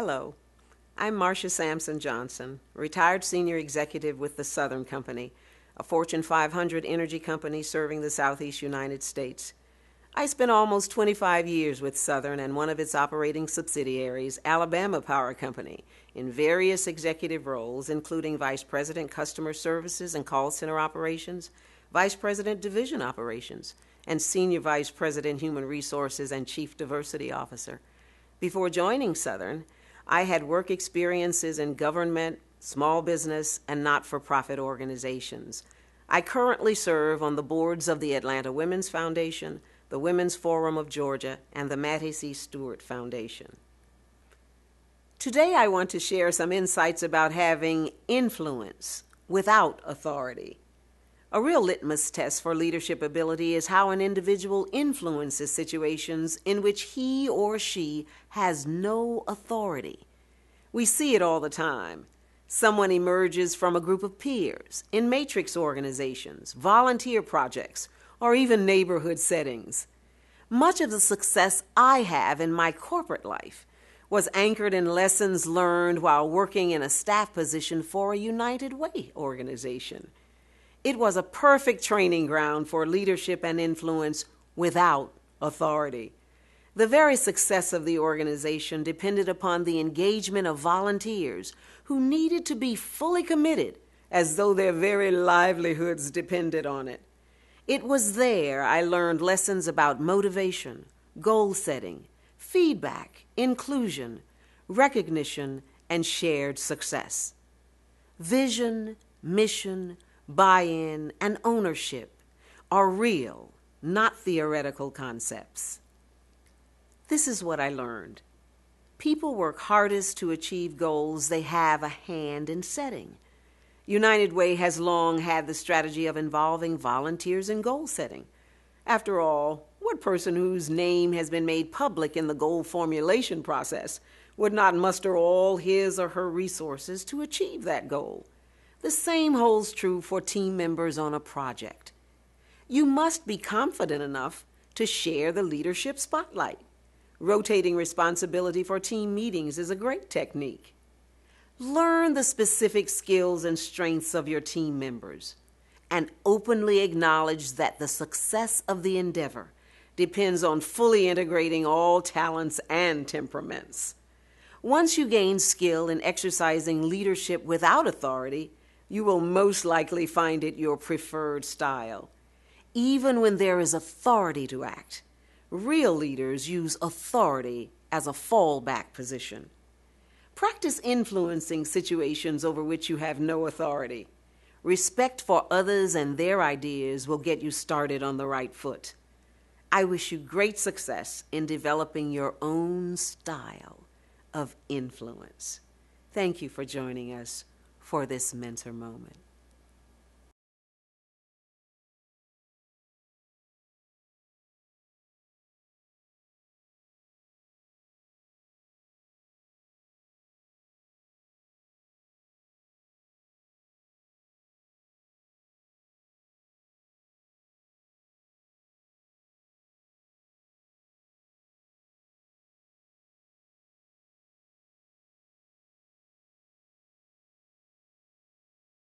Hello, I'm Marsha Johnson, retired senior executive with the Southern Company, a Fortune 500 energy company serving the Southeast United States. I spent almost 25 years with Southern and one of its operating subsidiaries, Alabama Power Company, in various executive roles, including Vice President Customer Services and Call Center Operations, Vice President Division Operations, and Senior Vice President Human Resources and Chief Diversity Officer. Before joining Southern, I had work experiences in government, small business, and not-for-profit organizations. I currently serve on the boards of the Atlanta Women's Foundation, the Women's Forum of Georgia, and the Mattie C. Stewart Foundation. Today I want to share some insights about having influence without authority. A real litmus test for leadership ability is how an individual influences situations in which he or she has no authority. We see it all the time. Someone emerges from a group of peers, in matrix organizations, volunteer projects, or even neighborhood settings. Much of the success I have in my corporate life was anchored in lessons learned while working in a staff position for a United Way organization. It was a perfect training ground for leadership and influence without authority. The very success of the organization depended upon the engagement of volunteers who needed to be fully committed as though their very livelihoods depended on it. It was there I learned lessons about motivation, goal setting, feedback, inclusion, recognition, and shared success. Vision, mission, buy-in, and ownership are real, not theoretical concepts. This is what I learned. People work hardest to achieve goals they have a hand in setting. United Way has long had the strategy of involving volunteers in goal setting. After all, what person whose name has been made public in the goal formulation process would not muster all his or her resources to achieve that goal? The same holds true for team members on a project. You must be confident enough to share the leadership spotlight. Rotating responsibility for team meetings is a great technique. Learn the specific skills and strengths of your team members and openly acknowledge that the success of the endeavor depends on fully integrating all talents and temperaments. Once you gain skill in exercising leadership without authority, you will most likely find it your preferred style. Even when there is authority to act, real leaders use authority as a fallback position. Practice influencing situations over which you have no authority. Respect for others and their ideas will get you started on the right foot. I wish you great success in developing your own style of influence. Thank you for joining us for this mentor moment.